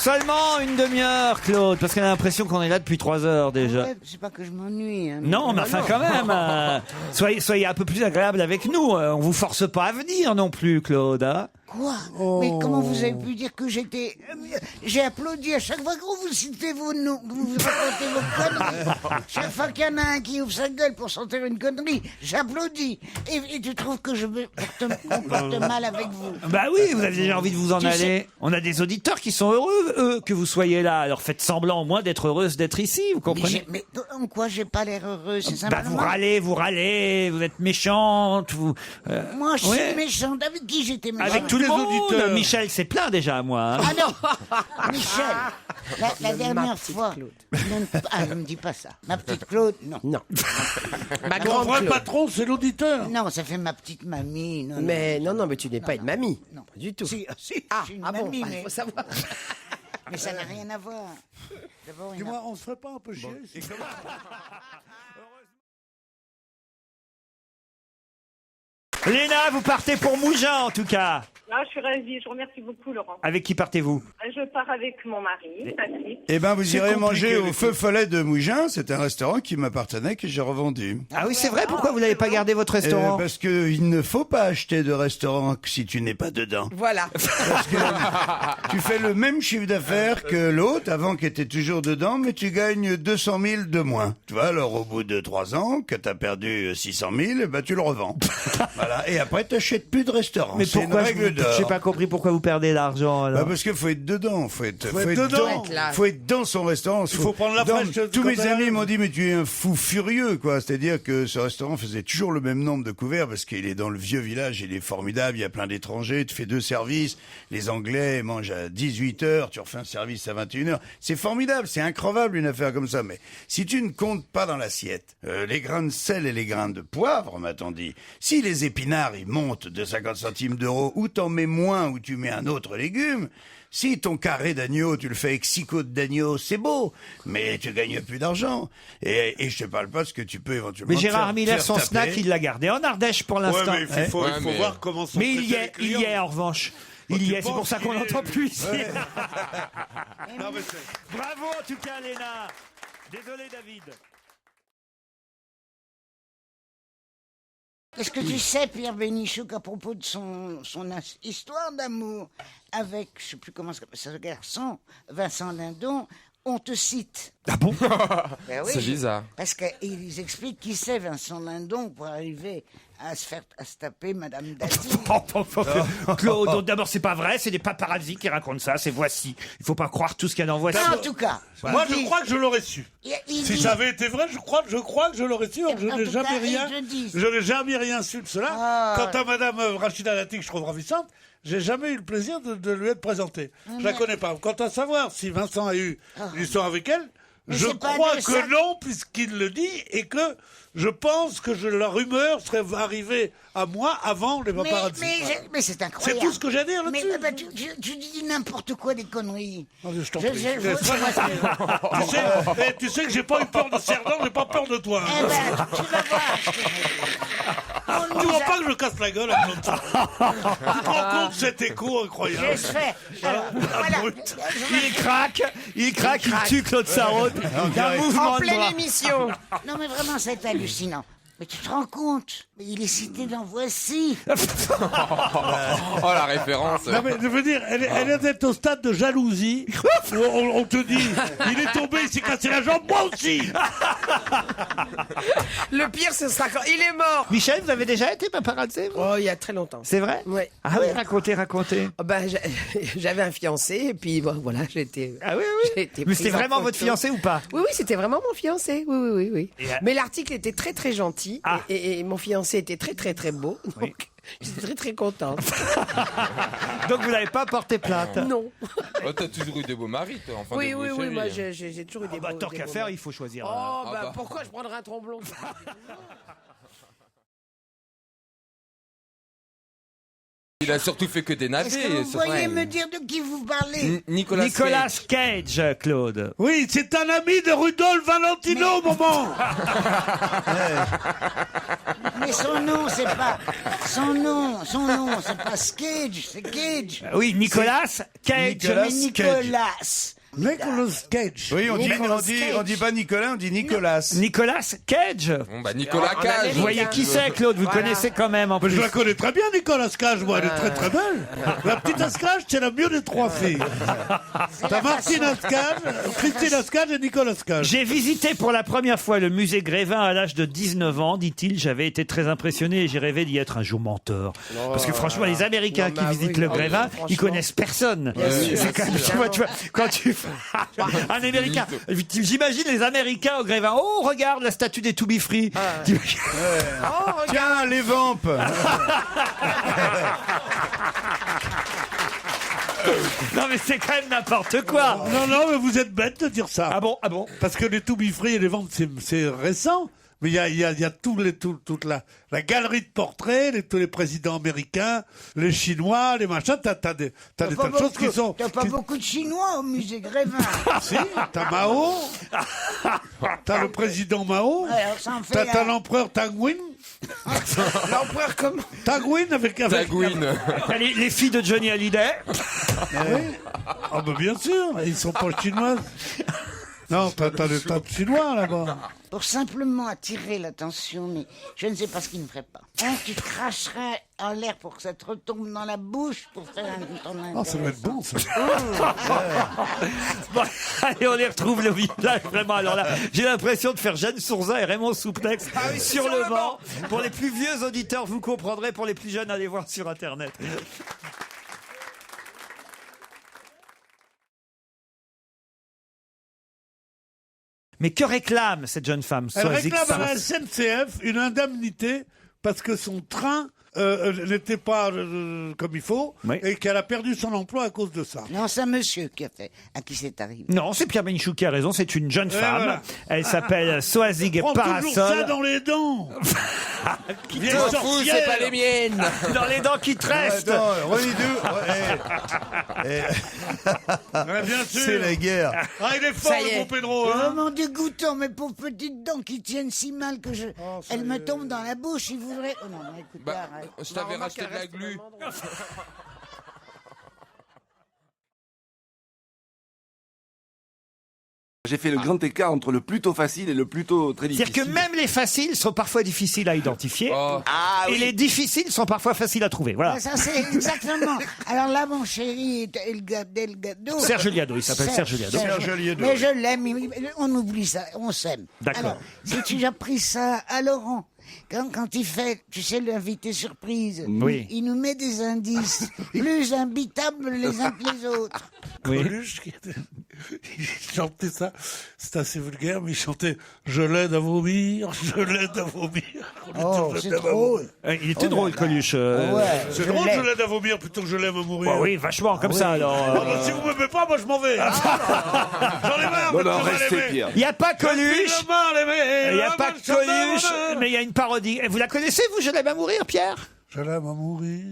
Seulement une demi-heure, Claude, parce qu'elle a l'impression qu'on est là depuis 3 heures déjà. Ouais, c'est pas que je m'ennuie. Hein, Non, mais enfin quand même, soyez un peu plus agréable avec nous. On vous force pas à venir non plus, Claude. Hein. Quoi Mais comment vous avez pu dire que j'étais... J'ai applaudi à chaque fois que vous citez vos noms, que vous racontez vos conneries. Chaque fois qu'il y en a un qui ouvre sa gueule pour sentir une connerie, j'applaudis. Et tu trouves que je me comporte mal avec vous? Bah oui, vous avez déjà envie de vous en aller. On a des auditeurs qui sont heureux, eux, que vous soyez là. Alors faites semblant au moins d'être heureuse d'être ici, vous comprenez? Mais en quoi j'ai pas l'air heureuse, c'est ça? Bah vous râlez, vous êtes méchante, vous... Moi, je suis méchante. Avec qui j'étais méchante? Avec tous les auditeurs. Michel, c'est plein déjà, moi. Hein. Ah non Michel, la dernière fois... ne me dis pas ça. Ma petite Claude, non. Non. Ma grande vrai patron, c'est l'auditeur. Non, ça fait ma petite mamie. Non, mais tu n'es pas une mamie. Non. Pas du tout. Si, je suis une mamie, mais... faut savoir. Mais ça n'a rien à voir. Dis-moi, on se ferait pas un peu chier Léna, vous partez pour Mougins, en tout cas. Ah, je suis ravie, je vous remercie beaucoup, Laurent. Avec qui partez-vous? Je pars avec mon mari, Patrick. Eh ben, vous irez manger au Feu Follet de Mougins. C'est un restaurant qui m'appartenait, que j'ai revendu. Ah oui, c'est vrai. Pourquoi vous n'avez pas gardé votre restaurant? Parce que il ne faut pas acheter de restaurant si tu n'es pas dedans. Voilà. Parce que tu fais le même chiffre d'affaires que l'autre, avant qui était toujours dedans, mais tu gagnes 200 000 de moins. Tu vois, alors au bout de 3 ans, que tu as perdu 600 000, bah, tu le revends. Voilà. Et après, tu n'achètes plus de restaurant. Mais pourquoi une règle d'or. J'ai pas compris pourquoi vous perdez l'argent. Bah parce qu'il faut être dedans, faut être dans son restaurant. Il faut prendre la fraîche. Tous mes amis m'ont dit mais tu es un fou furieux quoi. C'est-à-dire que ce restaurant faisait toujours le même nombre de couverts parce qu'il est dans le vieux village, il est formidable, il y a plein d'étrangers, tu fais 2 services, les Anglais mangent à 18h, tu refais un service à 21h. C'est formidable, c'est incroyable une affaire comme ça. Mais si tu ne comptes pas dans l'assiette les grains de sel et les grains de poivre, m'a-t-on dit, si les épinards ils montent de 50 centimes d'euros, ou t'en mets moins ou tu mets un autre légume, si ton carré d'agneau, tu le fais avec 6 côtes d'agneau, c'est beau, mais tu gagnes plus d'argent. Et je te parle pas de ce que tu peux éventuellement Mais Gérard Miller, son taper. snack, il l'a gardé en Ardèche pour l'instant. Ouais, mais il faut voir comment ça. Mais il y est en revanche. Il y est, c'est pour ça qu'on l'entend plus ici. Ouais. Bravo en tout cas, Léna. Désolé, David. Est-ce que tu sais, Pierre Bénichou, qu'à propos de son histoire d'amour avec, je sais plus comment ça s'appelle, ce garçon, Vincent Lindon, on te cite. Ah bon? Ben oui, C'est bizarre. Parce qu'ils expliquent qui c'est Vincent Lindon pour arriver à se taper Madame Dati. Claude, d'abord c'est pas vrai, c'est des paparazzis qui racontent ça, c'est Voici. Il faut pas croire tout ce qu'il y a dans Voici. En tout cas. Moi, je crois que je l'aurais su. Si ça avait été vrai, je crois que je l'aurais su. Je n'ai jamais rien su de cela. Quant à Madame Rachida Dati, que je trouve ravissante, j'ai jamais eu le plaisir de lui être présenté. Je la connais pas. Quant à savoir si Vincent a eu une histoire avec elle, je crois que non, puisqu'il le dit, et que je pense que la rumeur serait arrivée à moi avant les paparazzi. Mais c'est incroyable. C'est tout ce que j'ai à dire là-dessus. Mais tu dis n'importe quoi, des conneries. Je t'en prie. Tu sais que j'ai pas eu peur de Cerdan, j'ai pas peur de toi. Eh ben, tu vas voir. Tu vois pas que je casse la gueule à l'autre. Tu te rends compte cet écho incroyable. Je fais. Alors, voilà. Il craque, il tue Claude Sarraute. D'un mouvement En de pleine bras. émission. Non, mais vraiment, c'est hallucinant. Mais tu te rends compte? Mais il est cité dans Voici. Oh, la référence. Non, mais je veux dire, elle est au stade de jalousie où on te dit, il est tombé, il s'est cassé la jambe, moi aussi. Le pire, ce sera quand il est mort. Michel, vous avez déjà été paparazzi, vous? Oh, il y a très longtemps. C'est vrai? Ouais. Ah oui, racontez. Oh, ben, j'avais un fiancé et puis voilà, j'ai été. Ah oui. Mais c'était vraiment votre fiancé ou pas? Oui, c'était vraiment mon fiancé. Oui. Et Mais l'article était très très gentil Ah. et mon fiancé était très très très beau. Donc j'étais très très contente. Donc vous n'avez pas porté plainte? Non. Oh, t'as toujours eu des beaux maris, toi. Enfin, Oui, des beaux chéris, moi hein. j'ai toujours eu des beaux. Tant des qu'à beaux faire, maris. il faut choisir. Oh, bah. pourquoi je prendrais un tromblon? Il a surtout fait que des navets. Est-ce que vous pourriez me dire de qui vous parlez? Nicolas Cage, Claude. Oui, c'est un ami de Rudolf Valentino, maman. Mais son nom, c'est pas... Son nom, c'est pas Cage, c'est Cage. Oui, Nicolas Cage. Nicolas Mais Nicolas. Nicolas Cage. Oui, on Nicolas dit pas Nicolas, on dit Nicolas. Nicolas Cage. Bon, bah, Nicolas En Cage. Amérique. Vous voyez qui c'est, Claude? Vous Voilà. connaissez quand même, en Mais plus. je la connais très bien, Nicolas Cage, moi, elle est très très belle. La petite Ascage, c'est la mieux des trois filles. T'as Martine Ascage, Christine Ascage et Nicolas Cage. J'ai visité pour la première fois le musée Grévin à l'âge de 19 ans, dit-il. J'avais été très impressionné et j'ai rêvé d'y être un jour menteur. Parce que franchement, les Américains Non, qui mais visitent oui, le non, Grévin, mais ils franchement. connaissent personne. sûr, C'est quand même, tu vois, quand tu un Américain, j'imagine les Américains au Grévin. Oh, regarde la statue des To Be Free. Tiens, les vampes. Non mais c'est quand même n'importe quoi. Non, mais vous êtes bête de dire ça. Ah bon, ah bon. Parce que les To Be Free et les ventes, c'est récent. Mais il y a toute la galerie de portraits, tous les présidents américains, les Chinois, les machins. T'as des tas de choses qui sont. T'as pas beaucoup de Chinois au musée Grévin. Si, t'as Mao, t'as le président Mao, Alors, ça en fait t'as un. l'empereur Tangwin. L'empereur comment? Tangwin avec. Tagouine. Les filles de Johnny Hallyday. Ah bah bien sûr, ils sont pas chinois. Non, t'as des tas de Chinois là-bas. Pour simplement attirer l'attention, mais je ne sais pas ce qu'il ne ferait pas. Tu cracherais en l'air pour que ça te retombe dans la bouche pour faire ton Ah, ça doit être bon ça. Bon, allez, on les retrouve le village, vraiment. Alors là, j'ai l'impression de faire Jeanne Sourzat et Raymond Souplex sur le banc. Pour les plus vieux auditeurs, vous comprendrez. Pour les plus jeunes, allez voir sur Internet. Mais que réclame cette jeune femme, Elle Soazic réclame à la Sarr? SNCF une indemnité parce que son train n'était pas comme il faut Oui. et qu'elle a perdu son emploi à cause de ça. Non, c'est un monsieur qui a fait, à qui c'est arrivé. Non, c'est Pierre Bénichou qui a raison. C'est une jeune femme. voilà. Elle s'appelle Soazic Prends toujours ça Parasol. dans les dents. Vieille Je m'en fous, sorcière. c'est pas les miennes. Dans les dents qui te restent. Attends, René Ouais, bien sûr. c'est la guerre. Ah, il est fort, Ça y est. le bon Pedro. C'est Hein. vraiment dégoûtant, mes pauvres petites dents qui tiennent si mal que elles me tombent dans la bouche. Il voudrait. Oh non, mais écoute, Bah, arrête. je t'avais racheté de la glu. J'ai fait le grand écart entre le plutôt facile et le plutôt très difficile. C'est-à-dire que même les faciles sont parfois difficiles à identifier. Oh. Ah Et oui. les difficiles sont parfois faciles à trouver. Voilà. Ça, c'est exactement. Alors là, mon chéri, Delgado. Serge Liado, il s'appelle Serge Liado. Serge Liado. Mais je l'aime, on oublie ça, on s'aime. D'accord. Alors, si tu as pris ça à Laurent, quand il fait, tu sais, l'invité surprise, Oui. il nous met des indices plus imbitables les uns que les autres. Oui. Coluche, il chantait ça, c'est assez vulgaire, mais il chantait « Je l'aide à vomir, je l'aide à vomir ». Oh, Je c'est l'aide à drôle. vomir. Il était drôle, Coluche. Ouais, C'est je drôle, l'aime. je l'aide à vomir plutôt que je l'aime à mourir. Bah oui, vachement, comme ça, alors. Ah, bah, si vous ne m'aimez pas, moi je m'en vais. J'en ai marre. Non, de non, mal restez aimer. Pierre. Il n'y a pas Coluche. Le mal aimé, Il n'y a le pas mal s'en Coluche, donne. mais il y a une parodie. Et vous la connaissez, vous, Je l'aime à mourir, Pierre? Je l'aime à mourir.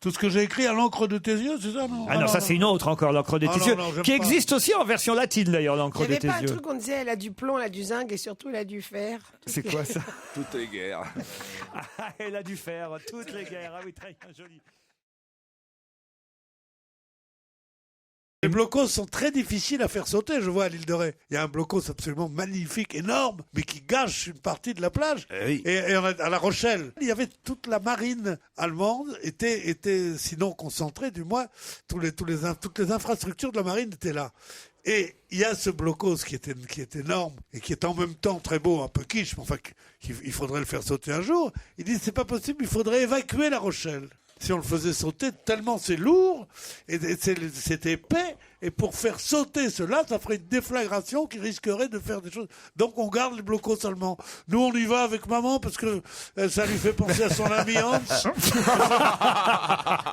Tout ce que j'ai écrit à l'encre de tes yeux, c'est ça, non? Ah non, ça c'est une autre encore, l'encre de Ah tes non, yeux, non, j'aime qui pas. existe aussi en version latine d'ailleurs, Il l'encre n'y de avait tes pas un yeux. truc, on disait, elle a du plomb, elle a du zinc et surtout elle a du fer. C'est quoi ça? Toutes les guerres. Ah, elle a dû faire toutes les guerres. Ah oui, très bien, joli. Les blocos sont très difficiles à faire sauter, je vois à l'île de Ré. Il y a un blocos absolument magnifique, énorme, mais qui gâche une partie de la plage. oui. Et à La Rochelle, il y avait toute la marine allemande était sinon concentrée, du moins toutes les infrastructures de la marine étaient là. Et il y a ce blocos qui est énorme et qui est en même temps très beau, un peu quiche, mais enfin il faudrait le faire sauter un jour. Il dit c'est pas possible, il faudrait évacuer La Rochelle. Si on le faisait sauter, tellement c'est lourd et c'est épais, et pour faire sauter cela, ça ferait une déflagration qui risquerait de faire des choses. Donc on garde les blocos seulement. Nous on y va avec maman parce que ça lui fait penser à son ami Hans.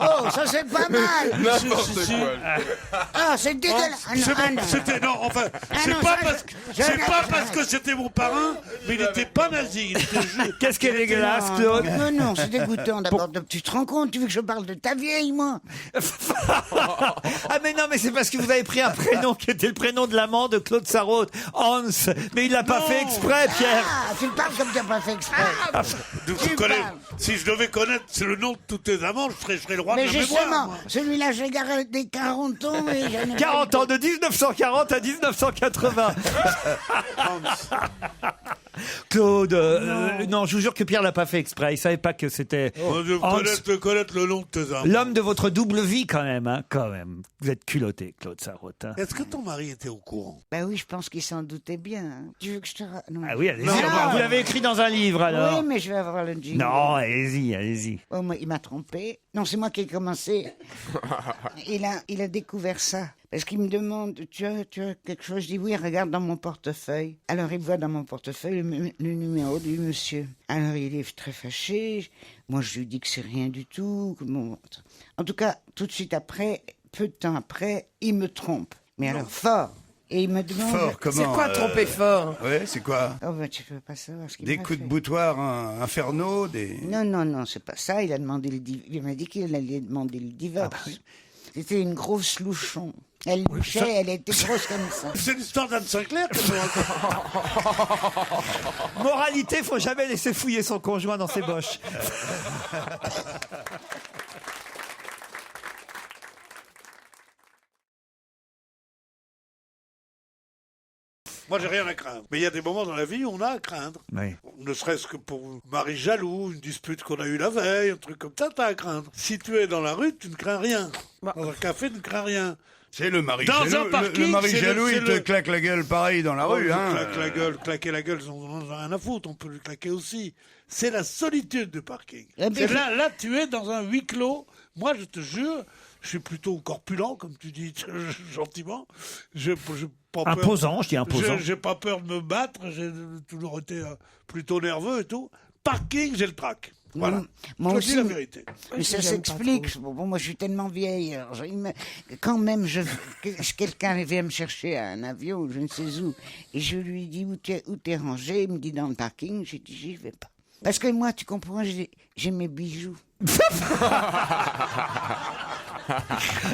Oh, ça c'est pas mal. N'importe si. quoi. Ah, c'est dégueulasse. Ah, non, C'est ah, bon, non. c'était non, enfin, Ah c'est non, pas ça, parce que je- c'est pas parce que c'était mon parrain, mais il n'était pas nazi. Il était Qu'est-ce qui est dégueulasse, Claude? Non, c'est dégoûtant d'abord. Tu te rends compte, tu veux que je parle de ta vieille, moi? Ah mais non, mais c'est parce que vous avez pris un prénom qui était le prénom de l'amant de Claude Sarraute, Hans. Mais il l'a pas fait exprès, Pierre. Ah, tu le parles comme tu n'as pas fait exprès. Si je devais connaître le nom de tous tes amants, je serais le roi de Mais la justement, mémoire. moi. celui-là, j'ai gardé 40 ans. Et 40 ans, de 1940 à 1980. Claude, non, je vous jure que Pierre l'a pas fait exprès. Il savait pas que c'était Connaître le nom de tes amants. l'homme de votre double vie quand même, hein, quand même. Vous êtes culotté, Claude Sarraute. Hein. Est-ce que ton mari était au courant? Ben oui, je pense qu'il s'en doutait bien. Hein. Tu veux que je te... Non. Ah oui, allez-y. Non. Vous l'avez écrit dans un livre alors. Oui, mais je vais avoir le jingle. Non, allez-y, allez-y. Oh, il m'a trompé. Non, c'est moi qui ai commencé. Il a découvert ça. Parce qu'il me demande, tu as quelque chose? Je dis oui, regarde dans mon portefeuille. Alors il voit dans mon portefeuille le numéro du monsieur. Alors il est très fâché. Moi je lui dis que c'est rien du tout. Bon. En tout cas, tout de suite après, peu de temps après, il me trompe. Mais alors fort. Et il me demande... Fort, comment? C'est quoi tromper fort? Ouais, c'est quoi? Oh ben tu peux pas savoir ce qu'il Des m'a coups de fait. boutoir infernaux, des... Non, c'est pas ça. Il m'a dit qu'il allait demander le divorce. C'était une grosse louchon. Elle louchait, elle était grosse comme ça. C'est l'histoire d'Anne Sinclair que je raconte. Moralité, faut jamais laisser fouiller son conjoint dans ses boches. Moi, j'ai rien à craindre. Mais il y a des moments dans la vie où on a à craindre. Oui. Ne serait-ce que pour un mari jaloux, une dispute qu'on a eue la veille, un truc comme ça, t'as à craindre. Si tu es dans la rue, tu ne crains rien. Dans un café, tu ne crains rien. C'est le mari Dans jaloux. un parking, le mari c'est jaloux, le- il c'est te le- claque la gueule pareil dans la rue. Hein. Claquer la gueule, on en a rien à foutre, on peut lui claquer aussi. C'est la solitude du parking. Eh bien, C'est là, tu es dans un huis clos. Moi, je te jure, je suis plutôt corpulent, comme tu dis gentiment. J'ai pas peur. Imposant, je dis imposant. J'ai pas peur de me battre, j'ai toujours été plutôt nerveux et tout. Parking, j'ai le trac. Voilà. Moi je aussi, dis la vérité. mais ça s'explique. Bon, moi, je suis tellement vieille. Alors, quand même, quelqu'un vient me chercher à un avion, ou je ne sais où, et je lui dis où t'es rangé. Il me dit dans le parking. J'ai dit j'y vais pas. Parce que moi, tu comprends, j'ai mes bijoux.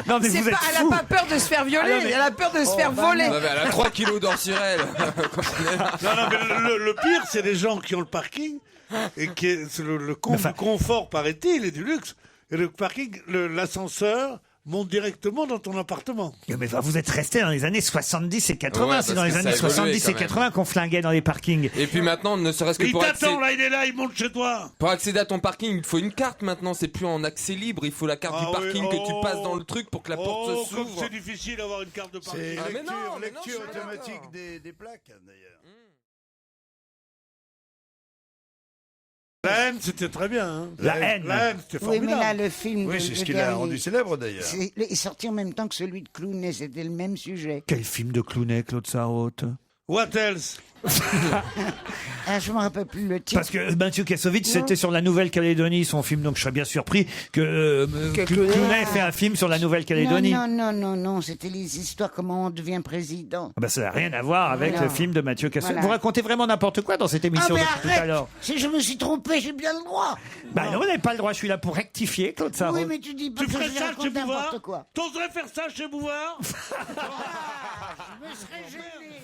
Non, mais C'est vous êtes pas, elle fous. a pas peur de se faire violer, Ah non, mais- elle a peur de se faire voler. Non, mais elle a 3 kilos d'or sur elle. Non, mais le pire, c'est les gens qui ont le parking et qui est le confort, paraît-il, et du luxe. Et le parking, l'ascenseur monte directement dans ton appartement. Mais vous êtes resté dans les années 70 et 80. Ouais, c'est parce dans les que ça années a évolué 70 et quand même. 80 qu'on flinguait dans les parkings. Et puis maintenant, ne serait-ce que Il pour t'attend, accéder, là, il est là, il monte chez toi. pour accéder à ton parking, il te faut une carte maintenant. C'est plus en accès libre. Il faut la carte Ah du parking oui, que tu oh. passes dans le truc pour que la porte Oh, se comme s'ouvre. c'est difficile d'avoir une carte de parking. C'est Ah, mais non, mais non, lecture je suis automatique d'accord. des plaques, d'ailleurs. La haine, c'était très bien. Hein. La haine. La haine, c'était Oui, mais là, formidable. le film. Oui, c'est ce qui l'a rendu célèbre, d'ailleurs. Il est sorti en même temps que celui de Clooney. C'était le même sujet. Quel film de Clooney, Claude Sarraute? What else? Ah, je me rappelle plus le titre. Parce que Mathieu Kassovitz, c'était sur la Nouvelle-Calédonie, son film, donc je serais bien surpris que Clooney fait un film sur la Nouvelle-Calédonie. Non, c'était les histoires comment on devient président. Ah bah, ça n'a rien à voir avec Voilà. le film de Mathieu Kassovitz. Voilà. Vous racontez vraiment n'importe quoi dans cette émission mais depuis tout à arrête. l'heure. Si je me suis trompé, j'ai bien le droit. Bah non, vous n'avez pas le droit, je suis là pour rectifier, Claude Sarraute. Oui, mais tu dis pas Tu que ferais je ça chez raconte Bouvard? n'importe quoi. T'oserais faire ça chez Bouvard? Je me serais gêné.